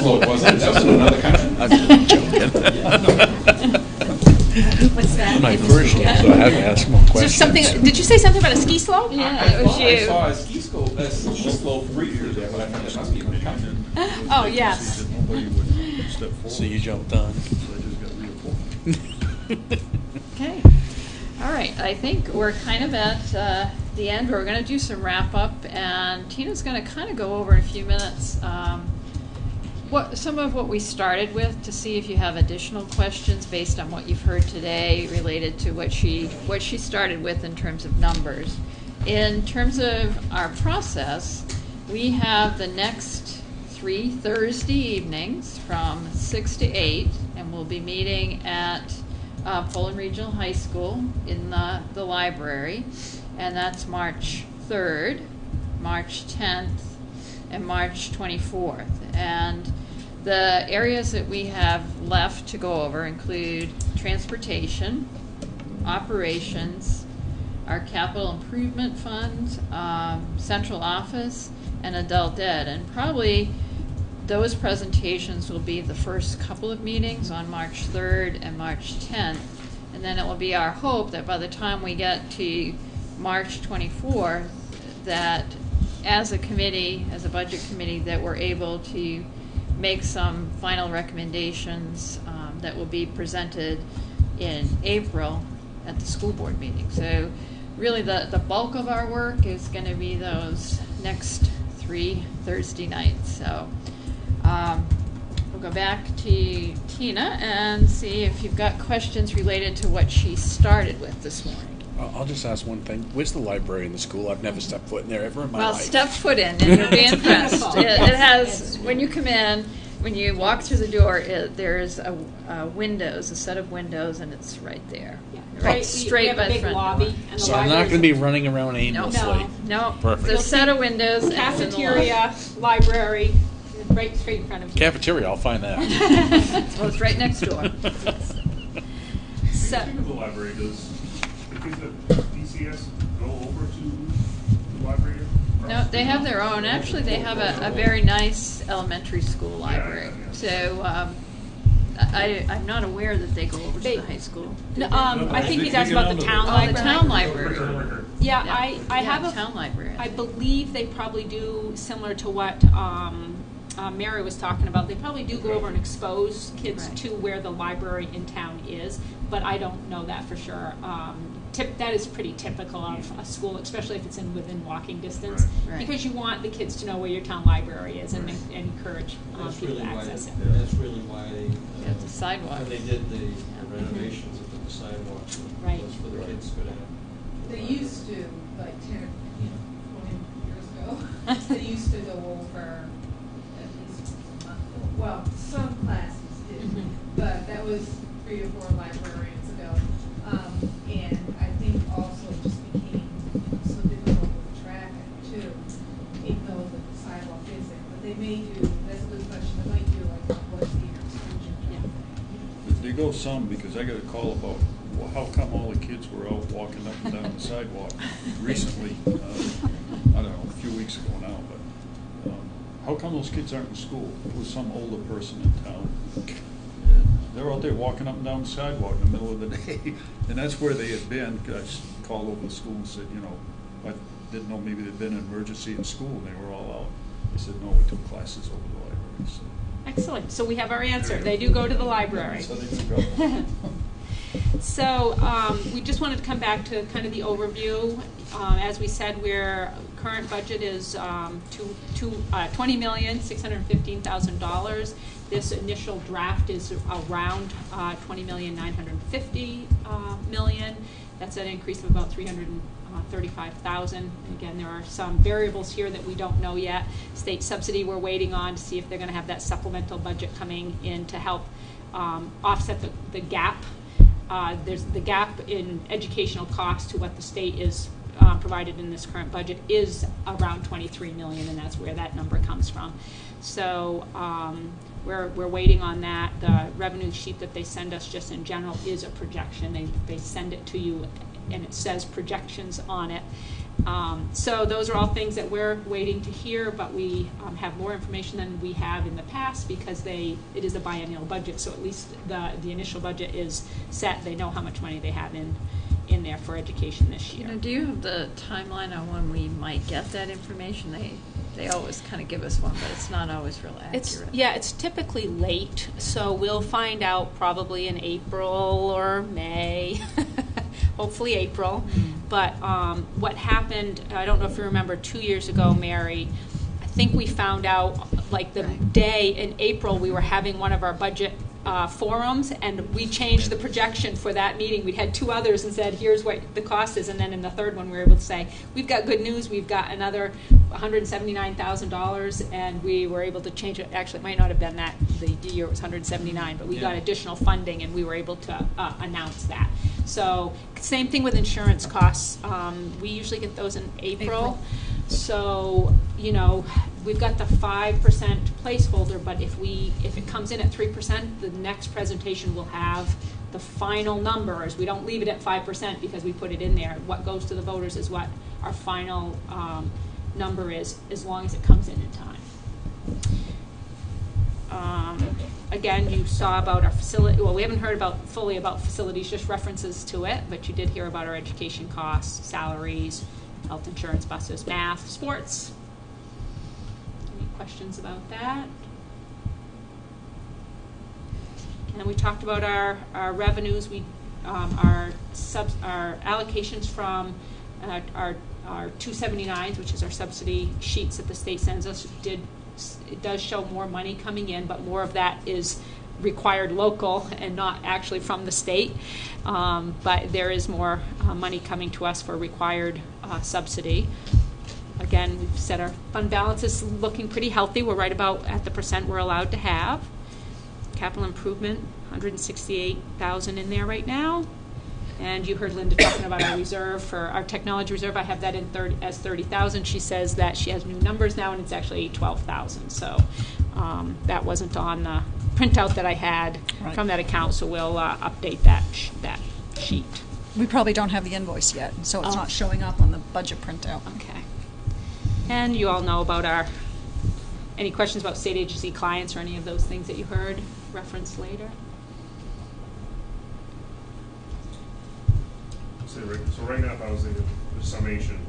Well, it wasn't. That was in another country. I'm joking. What's that? My first year, so I had to ask more questions. So something, did you say something about a ski slope? Yeah, it was you. I saw a ski slope 3 years there, but I thought it must be in the country. Oh, yes. So you jumped on. Okay. All right. I think we're kind of at the end. We're going to do some wrap up, and Tina's going to kind of go over in a few minutes some of what we started with to see if you have additional questions based on what you've heard today related to what she started with in terms of numbers. In terms of our process, we have the next 3 Thursday evenings from 6 to 8, and we'll be meeting at Poland Regional High School in the library, and that's March 3rd, March 10th, and March 24th. And the areas that we have left to go over include transportation, operations, our capital improvement fund, central office, and adult ed. And probably those presentations will be the first couple of meetings on March 3rd and March 10th. And then it will be our hope that by the time we get to March 24th, that as a committee, as a budget committee, that we're able to make some final recommendations that will be presented in April at the school board meeting. So really the bulk of our work is going to be those next 3 Thursday nights. So we'll go back to Tina and see if you've got questions related to what she started with this morning. I'll just ask one thing. Where's the library in the school? I've never stepped foot in there ever in my life. Well, step foot in, and you'll be impressed. It has, when you come in, when you walk through the door, there's a set of windows, and it's right there. Yeah. Right straight by the front door. So I'm not going to be running around aimlessly. No. Perfect. There's a set of windows. And Cafeteria, library, right straight in front of you. Cafeteria, I'll find that. Well, it's right next door. So, think of the library, does the kids at DCS go over to the library? No, they have their own. Actually, they have a very nice elementary school library. So I'm not aware that they go over to the high school. I think he's asking about the town library. The town library. Yeah, I have a town library. I believe they probably do similar to what Mary was talking about. They probably do go over and expose kids to where the library in town is, but I don't know that for sure. That is pretty typical of a school, especially if it's within walking distance, because you want the kids to know where your town library is and encourage people to access it. That's really why the sidewalk. when they did the renovations, they put the sidewalk was for the kids to go down. They used to, like 10 or 20 years ago, they used to go over at least once a month. Well, some classes did, but that was 3 or 4 librarians ago. And I think also it just became so difficult with traffic too, even though the sidewalk is there. But they may do, that's a good question, they might do like what's the exclusion. Yeah. They go some, because I got a call about, well, how come all the kids were out walking up and down the sidewalk recently, I don't know, a few weeks ago now, but how come those kids aren't in school? It was some older person in town. They're out there walking up and down the sidewalk in the middle of the day, and that's where they had been. I called over the school and said, I didn't know maybe there'd been an emergency in school, and they were all out. They said, no, we took classes over the library. So. Excellent. So we have our answer. They do go to the library. So they do go. So we just wanted to come back to kind of the overview. As we said, our current budget is $20,615,000. This initial draft is around $20,950,000. That's an increase of about $335,000. And again, there are some variables here that we don't know yet. State subsidy we're waiting on to see if they're going to have that supplemental budget coming in to help offset the gap. There's the gap in educational costs to what the state is provided in this current budget is around $23 million, and that's where that number comes from. So we're waiting on that. The revenue sheet that they send us just in general is a projection. They send it to you, and it says projections on it. So those are all things that we're waiting to hear, but we have more information than we have in the past because it is a biennial budget, so at least the initial budget is set. They know how much money they have in there for education this year. Do you have the timeline on when we might get that information? They always kind of give us one, but it's not always real accurate. It's typically late, so we'll find out probably in April or May, hopefully April. But what happened, I don't know if you remember 2 years ago, Mary, I think we found out like the day in April we were having one of our budget forums, and we changed the projection for that meeting. We'd had 2 others and said, here's what the cost is, and then in the third one we were able to say, we've got good news, we've got another $179,000, and we were able to change it. Actually, it might not have been that, the year was 179, but we got additional funding, and we were able to announce that. So same thing with insurance costs. We usually get those in April. So, you know, we've got the 5% placeholder, but if it comes in at 3%, the next presentation will have the final numbers. We don't leave it at 5% because we put it in there. What goes to the voters is what our final number is, as long as it comes in time. Again, you saw about our facility. Well, we haven't heard fully about facilities, just references to it, but you did hear about our education costs, salaries, health insurance, buses, math, sports. Any questions about that? And then we talked about our revenues. Our allocations from our 279s, which is our subsidy sheets that the state sends us, it does show more money coming in, but more of that is required local and not actually from the state. But there is more money coming to us for required subsidy. Again, we've set our fund balance is looking pretty healthy. We're right about at the percent we're allowed to have. Capital improvement, $168,000 in there right now. And you heard Linda talking about our reserve for our technology reserve. I have that in as 30,000. She says that she has new numbers now, and it's actually 12,000. So that wasn't on the printout that I had from that account. So we'll update that sheet. We probably don't have the invoice yet, so it's not showing up on the budget printout. Okay. And you all know about any questions about state agency clients or any of those things that you heard referenced later? So right now, if I was in the summation,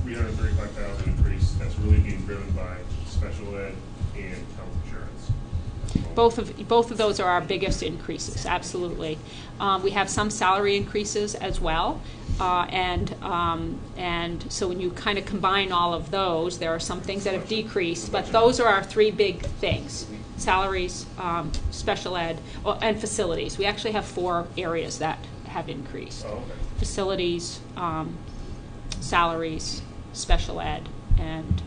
the $335,000 increase, that's really being driven by special ed and health insurance. Both of those are our biggest increases, absolutely. We have some salary increases as well, and so when you kind of combine all of those, there are some things that have decreased, but those are our 3 big things: salaries, special ed, and facilities. We actually have 4 areas that have increased. Oh, okay. Facilities, salaries, special ed, and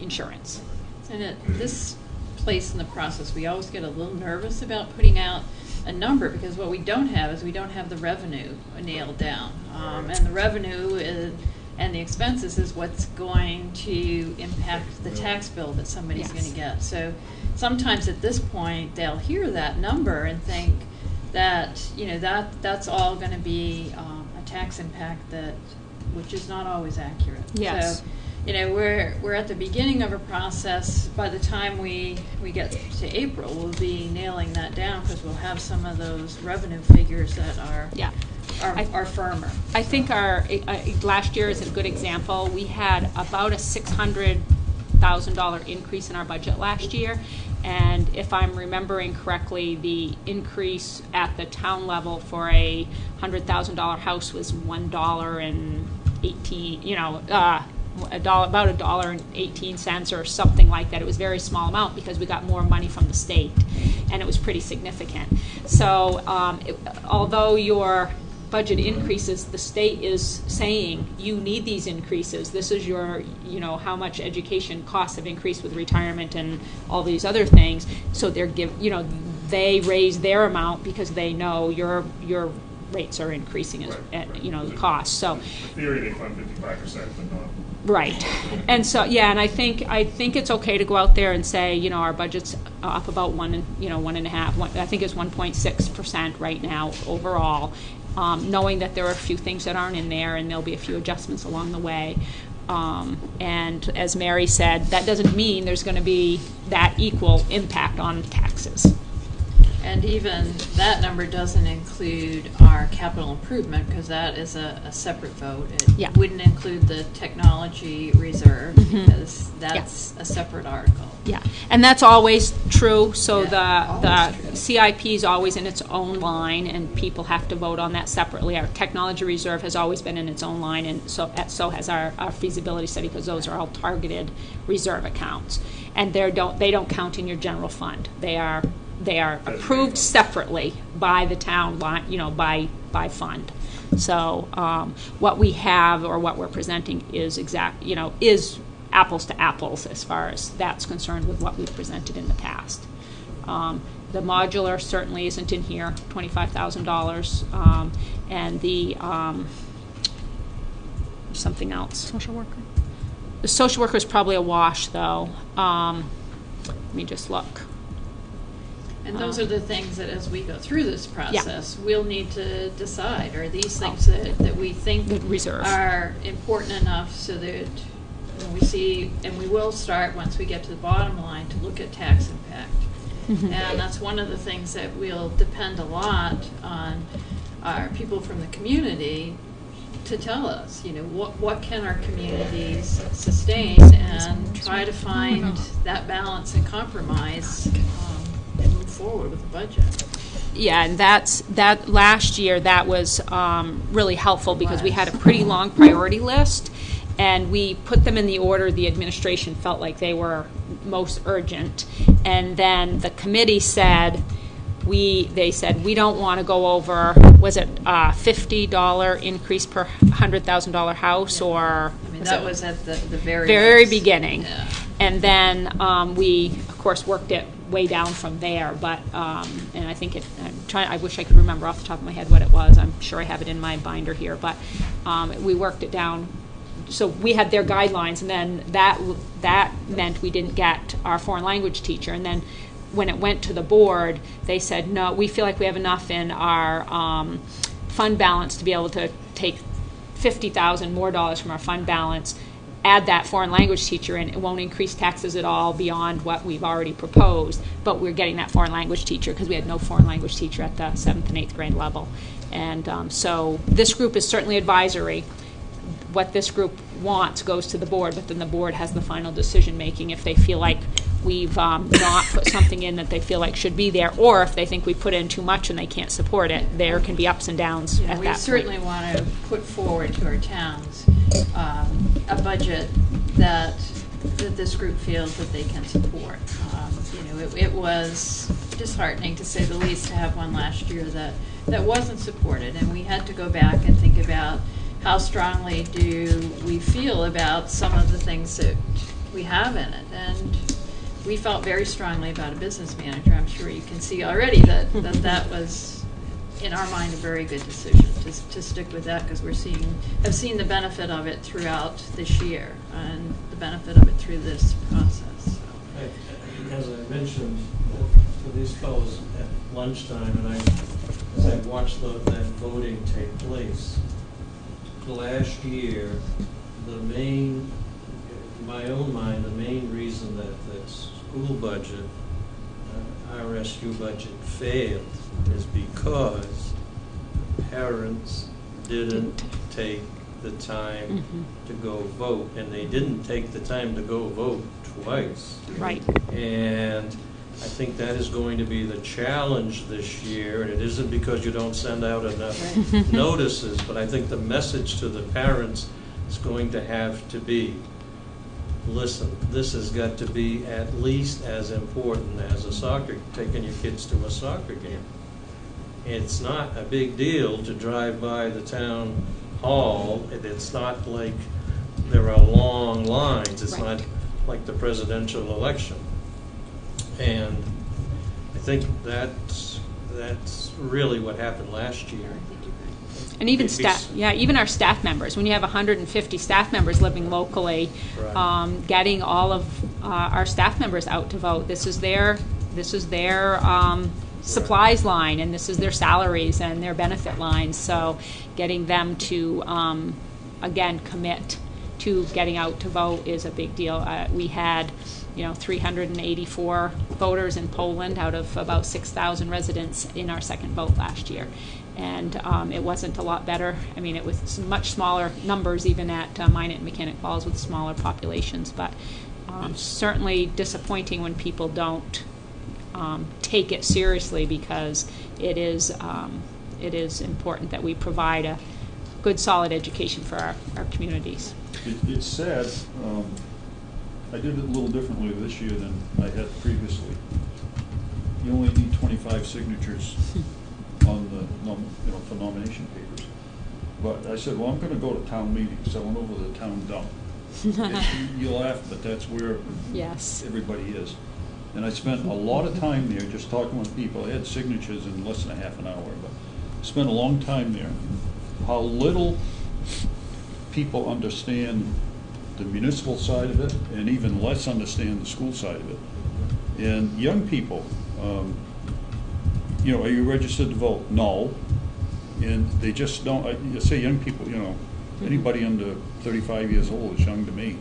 insurance. And at this place in the process, we always get a little nervous about putting out a number, because what we don't have is we don't have the revenue nailed down. And the revenue and the expenses is what's going to impact the tax bill that somebody's going to get. So sometimes at this point, they'll hear that number and think that, you know, that's all going to be a tax impact which is not always accurate. Yes. So, you know, we're at the beginning of a process. By the time we get to April, we'll be nailing that down, because we'll have some of those revenue figures that are firmer. I think our last year is a good example. We had about a $600,000 increase in our budget last year, and if I'm remembering correctly, the increase at the town level for a $100,000 house was $1.18. You know. About $1.18 or something like that. It was a very small amount because we got more money from the state, and it was pretty significant. So although your budget increases, the state is saying you need these increases. This is your, you know, how much education costs have increased with retirement and all these other things. So they raise their amount because they know your rates are increasing as the cost. So in theory, they fund 55%, but not. Right, and so and I think it's okay to go out there and say, you know, our budget's up about 1.5. I think it's 1.6% right now overall, knowing that there are a few things that aren't in there, and there'll be a few adjustments along the way. And as Mary said, that doesn't mean there's going to be that equal impact on taxes. And even that number doesn't include our capital improvement, because that is a separate vote. It Yeah. wouldn't include the technology reserve, because that's a separate article. Yeah, and that's always true. So Yeah, the CIP is always in its own line, and people have to vote on that separately. Our technology reserve has always been in its own line, and so has our feasibility study, because those are all targeted reserve accounts, and they don't count in your general fund. They are approved separately by the town line, by fund. So what we have, or what we're presenting, is is apples to apples as far as that's concerned with what we've presented in the past. The modular certainly isn't in here, $25,000, and the something else. Social worker. The social worker is probably a wash, though. Let me just look. And those are the things that, as we go through this process, we'll need to decide. Are these things that we think Reserve. are important enough so that when we see, and we will start once we get to the bottom line, to look at tax impact. And that's one of the things that we'll depend a lot on our people from the community to tell us, what can our communities sustain, and try to find that balance and compromise and move forward with the budget. Yeah, and that last year, that was really helpful, because we had a pretty long priority list, and we put them in the order the administration felt like they were most urgent. And then the committee said, they said, we don't want to go over, was it $50 increase per $100,000 house, or? I mean, that was at the very very last. beginning. Yeah. And then we, of course, worked it way down from there. But and I think I wish I could remember off the top of my head what it was. I'm sure I have it in my binder here. But we worked it down. So we had their guidelines, and then that meant we didn't get our foreign language teacher. And then when it went to the board, they said, no, we feel like we have enough in our fund balance to be able to take $50,000 more from our fund balance, add that foreign language teacher in. It won't increase taxes at all beyond what we've already proposed, but we're getting that foreign language teacher, because we had no foreign language teacher at the 7th and 8th grade level. And so this group is certainly advisory. What this group wants goes to the board, but then the board has the final decision making if they feel like we've not put something in that they feel like should be there, or if they think we put in too much and they can't support it. There can be ups and downs at that point. We certainly want to put forward to our towns a budget that this group feels that they can support. It was disheartening, to say the least, to have one last year that wasn't supported, and we had to go back and think about how strongly do we feel about some of the things that we have in it. And we felt very strongly about a business manager. I'm sure you can see already that was, in our mind, a very good decision to stick with that, because have seen the benefit of it throughout this year, and the benefit of it through this process. As I mentioned to these fellows at lunchtime, and as I watched that voting take place, last year, in my own mind, the main reason that the school budget, RSU budget, failed is because parents didn't take the time to go vote, and they didn't take the time to go vote twice. Right. And I think that is going to be the challenge this year, and it isn't because you don't send out enough notices, but I think the message to the parents is going to have to be, listen, this has got to be at least as important as taking your kids to a soccer game. It's not a big deal to drive by the town hall. It's not like there are long lines. It's not like the presidential election. And I think that's really what happened last year. And even even our staff members. When you have 150 staff members living locally, getting all of our staff members out to vote. This is their supplies line, and this is their salaries and their benefit lines. So getting them to, again, commit to getting out to vote is a big deal. We had, 384 voters in Poland out of about 6,000 residents in our second vote last year. And it wasn't a lot better. I mean, it was much smaller numbers even at Minot and Mechanic Falls with smaller populations, but certainly disappointing when people don't take it seriously, because it is important that we provide a good, solid education for our communities. It's sad. I did it a little differently this year than I had previously. You only need 25 signatures on the, for nomination papers. But I said, well, I'm going to go to town meetings. So I went over to the town dump. You laugh, but that's where Yes. everybody is. And I spent a lot of time there just talking with people. I had signatures in less than a half an hour, but I spent a long time there. How little people understand the municipal side of it, and even less understand the school side of it. And young people, are you registered to vote? No. And they just don't, you say young people, anybody under 35 years old is young to me.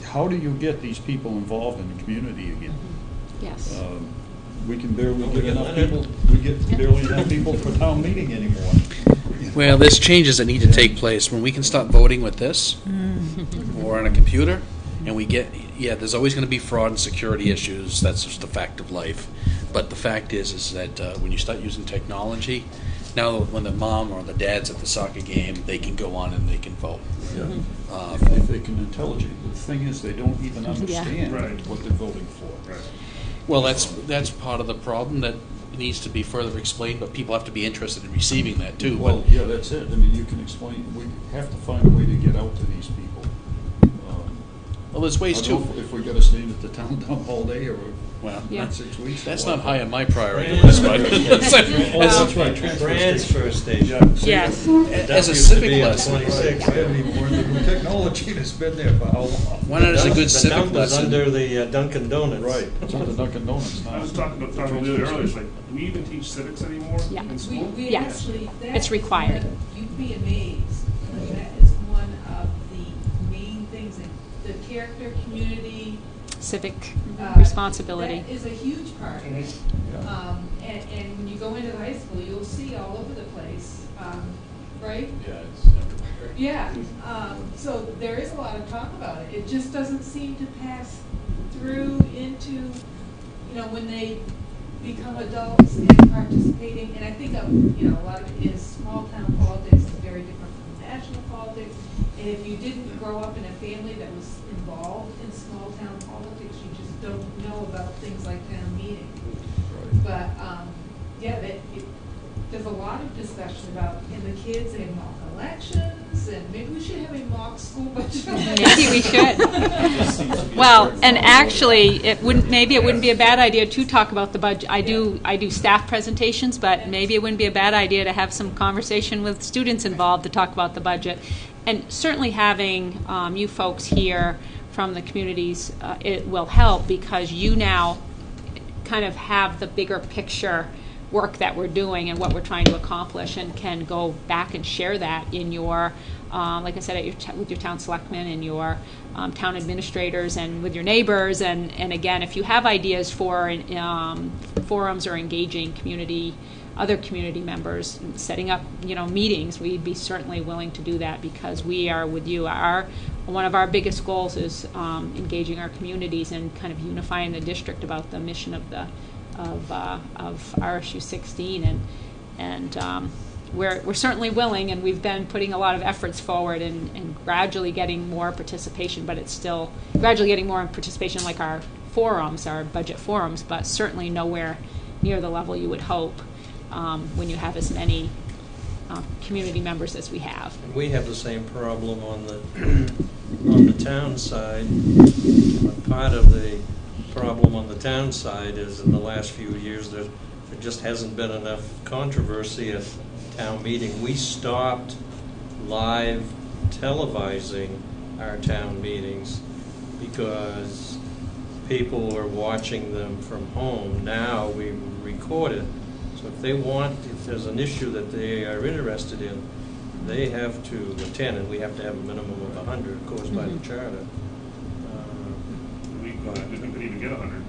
How do you get these people involved in the community again? Yes. We can barely get enough people. We get barely enough people for town meeting anymore. Well, there's changes that need to take place. When we can start voting with this, or on a computer, and we get, there's always going to be fraud and security issues. That's just a fact of life. But the fact is that when you start using technology, now when the mom or the dad's at the soccer game, they can go on and they can vote. Yeah. If they can intelligent. The thing is, they don't even understand what they're voting for. Right. Well, that's part of the problem that needs to be further explained, but people have to be interested in receiving that too. Well, yeah, that's it. I mean, you can explain. We have to find a way to get out to these people. Well, there's ways I don't too. know if we got to stand at the town dump all day or Well, Yeah. 6 weeks. that's or not what. high on my priority list, but That's right. Transfer station. Yeah. Yes. as a That used to civic be on lesson, 26. We haven't even learned the new technology that's been there for how long? why not as a good The civic dump is lesson? under the Dunkin' Donuts. Right. It's on the Dunkin' Donuts now. I was talking about really earlier, it's like, do we even teach civics anymore Yeah. in school? We Yes. actually, It's required. You'd be amazed. That is one of the main things in the character, community. Civic uh, responsibility. That is a huge part of it. Yeah. And when you go into the high school, you'll see all over the place, right? Yeah, it's everywhere. Yeah, so there is a lot of talk about it. It just doesn't seem to pass through into, when they become adults and participating. And I think, a lot of it is small town politics is very different from national politics. And if you didn't grow up in a family that was involved in small town politics, you just don't know about things like town meeting. But, there's a lot of discussion about, and the kids, they mock elections, and maybe we should have a mock school budget. Maybe we should. Well, and actually, it wouldn't be a bad idea to talk about the budget. I do staff presentations, but maybe it wouldn't be a bad idea to have some conversation with students involved to talk about the budget. And certainly having you folks here from the communities, it will help, because you now kind of have the bigger picture work that we're doing and what we're trying to accomplish, and can go back and share that in your, like I said, with your town selectmen and your town administrators and with your neighbors. And again, if you have ideas for forums or engaging other community members, setting up meetings, we'd be certainly willing to do that, because we are with you. One of our biggest goals is engaging our communities and kind of unifying the district about the mission of RSU16, and we're certainly willing, and we've been putting a lot of efforts forward and gradually getting more participation, but it's still gradually getting more participation, like our forums, our budget forums, but certainly nowhere near the level you would hope when you have as many community members as we have. We have the same problem on the town side. Part of the problem on the town side is, in the last few years, there just hasn't been enough controversy at town meeting. We stopped live televising our town meetings because people are watching them from home. Now we record it. So if there's an issue that they are interested in, they have to attend, and we have to have a minimum of 100, of course, by the charter. We couldn't even get 100.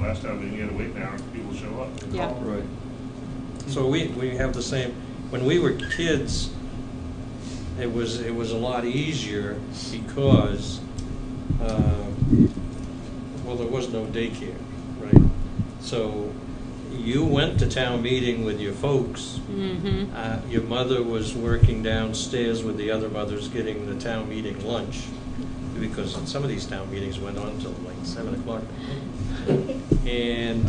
Last time they had to wait an hour for people to show up. Yeah. Right. So we have the same, when we were kids, it was a lot easier because, well, there was no daycare, right? So you went to town meeting with your folks. Mm-hmm. Your mother was working downstairs with the other mothers getting the town meeting lunch, because some of these town meetings went on till like 7 o'clock. And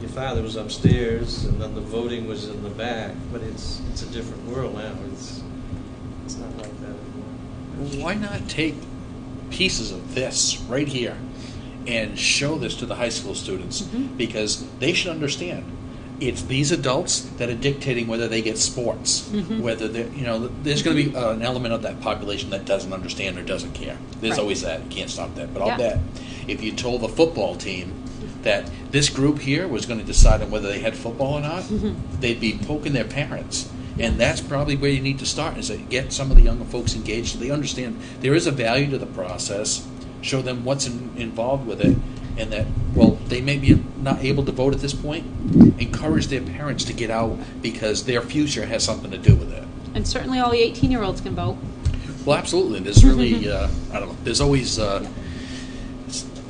your father was upstairs, and then the voting was in the back. But it's a different world now. It's not like that anymore. Why not take pieces of this right here and show this to the high school students? Because they should understand it's these adults that are dictating whether they get sports, whether they, there's going to be an element of that population that doesn't understand or doesn't care. There's Right. always that. You can't stop that. But I'll Yeah. bet if you told the football team that this group here was going to decide on whether they had football or not, they'd be poking their parents. And that's probably where you need to start, is to get some of the younger folks engaged so they understand there is a value to the process, show them what's involved with it, and that, well, they may be not able to vote at this point. Encourage their parents to get out because their future has something to do with it. And certainly all the 18-year-olds can vote. Well, absolutely. There's really, I don't know, there's always,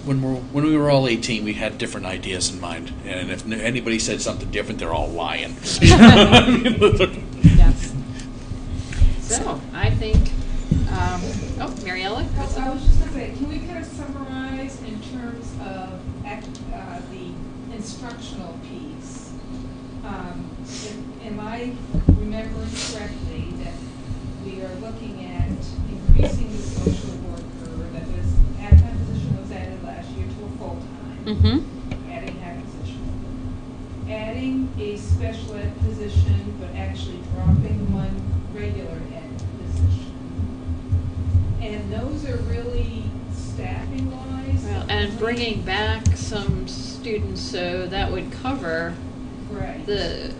when we were all 18, we had different ideas in mind. And if anybody said something different, they're all lying. Yes. So, I think, Mariella? I was just going to say, can we kind of summarize in terms of the instructional piece? Am I remembering correctly that we are looking at increasing the social worker, that this half-time position was added last year to a full-time, adding half position, adding a special ed position, but actually dropping one regular ed position? And those are really staffing-wise. Well, and bringing back some students, so that would cover Right. the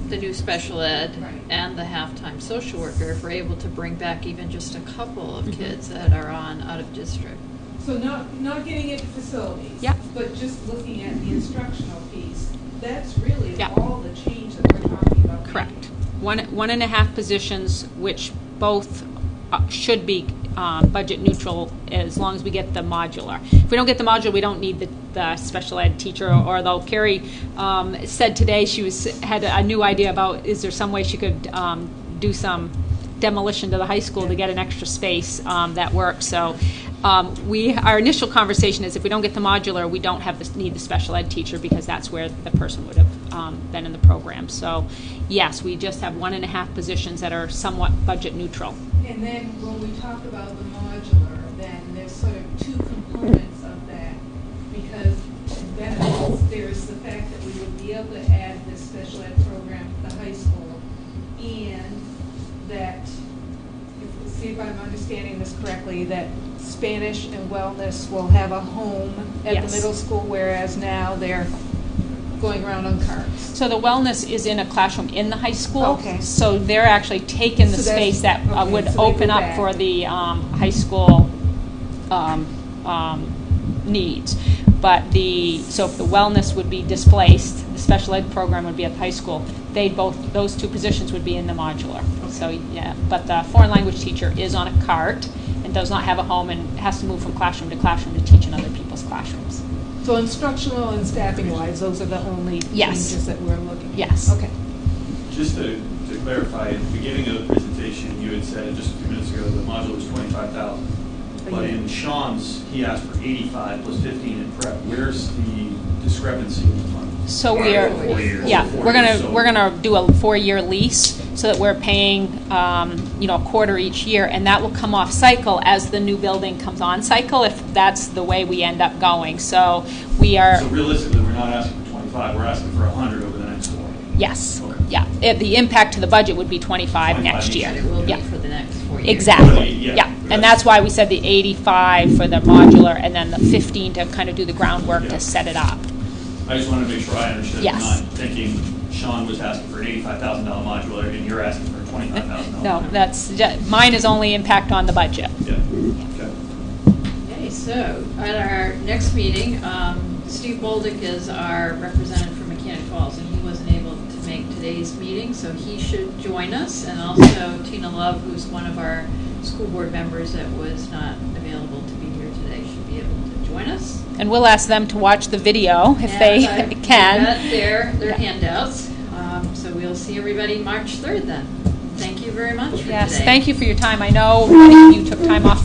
new special ed Right. and the half-time social worker, if we're able to bring back even just a couple of kids that are on out of district. So not getting into facilities. Yeah. But just looking at the instructional piece, that's really Yeah. all the change that we're talking about. Correct. 1.5 positions, which both should be budget neutral as long as we get the modular. If we don't get the modular, we don't need the special ed teacher, or though Carrie said today she had a new idea about, is there some way she could do some demolition to the high school to get an extra space that works. So our initial conversation is if we don't get the modular, we don't need the special ed teacher, because that's where the person would have been in the program. So yes, we just have 1.5 positions that are somewhat budget neutral. And then when we talk about the modular, then there's sort of two components of that, because benefits, there's the fact that we would be able to add this special ed program to the high school, and that, see if I'm understanding this correctly, that Spanish and wellness will have a home at Yes. the middle school, whereas now they're going around on carts. So the wellness is in a classroom in the high school. Okay. So they're actually taking the So that's- space that okay, would so they open go up back. for the high school needs. But so if the wellness would be displaced, the special ed program would be at the high school. Those two positions would be in the modular. So yeah, but the foreign language teacher is on a cart and does not have a home and has to move from classroom to classroom to teach in other people's classrooms. So instructional and staffing wise, those are the only Yes. changes that we're looking at? Yes. Okay. Just to clarify, at the beginning of the presentation, you had said just a few minutes ago the module was 25,000. But in Sean's, he asked for 85 plus 15 in prep. Where's the discrepancy in the fund? So we are, 4 years. yeah, 4 we're years, so- gonna do a 4-year lease so that we're paying, a quarter each year, and that will come off cycle as the new building comes on cycle, if that's the way we end up going. So we are, So realistically, we're not asking for 25, we're asking for 100 over the next 4. yes, Okay. yeah. The impact to the budget would be 25 next 25 year. each It will be Yeah, for the next 4 years. exactly, Yeah. yeah. And that's why we said the 85 for the modular, and then the 15 to kind of do the groundwork Yeah. to set it up. I just want to make sure I understood. Yes. I'm not thinking Sean was asking for an $85,000 modular and you're asking for a $25,000. No, mine is only impact on the budget. Yeah, okay. Okay, so at our next meeting, Steve Bolduc is our representative from Mechanic Falls, and he wasn't able to make today's meeting, so he should join us. And also Tina Love, who's one of our school board members that was not available to be here today, should be able to join us. And we'll ask them to watch the video if they And can. I've got their handouts, so we'll see everybody March 3rd then. Thank you very much for today. Yes, thank you for your time. I know many of you took time off from